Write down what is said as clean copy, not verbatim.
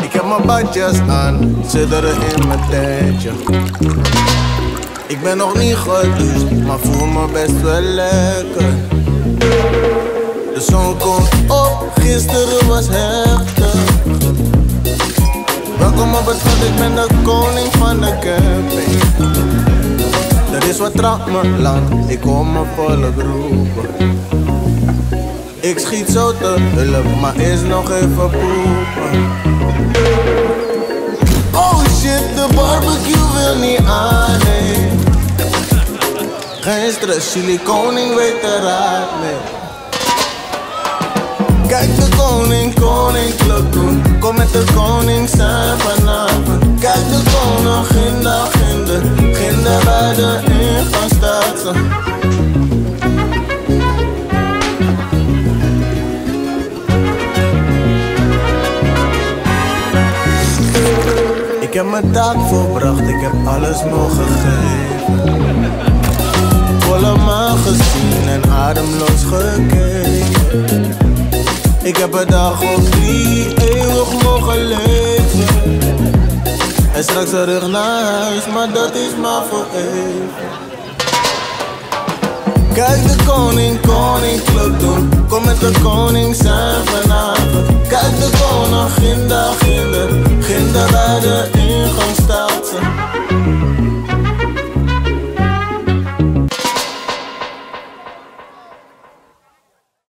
Ik heb mijn badjas aan, sidderen in mijn tentje. Ik ben nog niet gedoucht, maar voel me best wel lekker. De zon komt op, gisteren was heftig. Welkom op het veld, ik ben de koning van de camping. Er is wat trap me lang, ik hoor me volk roepen. Ik schiet zo te hulp, maar is nog even poepen. Oh shit, de barbecue wil niet aan, nee. Geen stress, jullie koning weet eruit, nee. Kijk de koning, koninklijk doen. Kom met de koning zijn vanavond. Kijk de koningin, ginder bij de ingang staat ze. Ik heb mijn taak volbracht, ik heb alles mogen geven. Volle maan gezien en ademloos gekeken. Ik heb een dag of 3 eeuwig mogen leven. En straks terug naar huis, maar dat is maar voor even. Kijk de koning, koninklijk doen. Kom met de koning zijn vanavond. Kijk de koningin daar.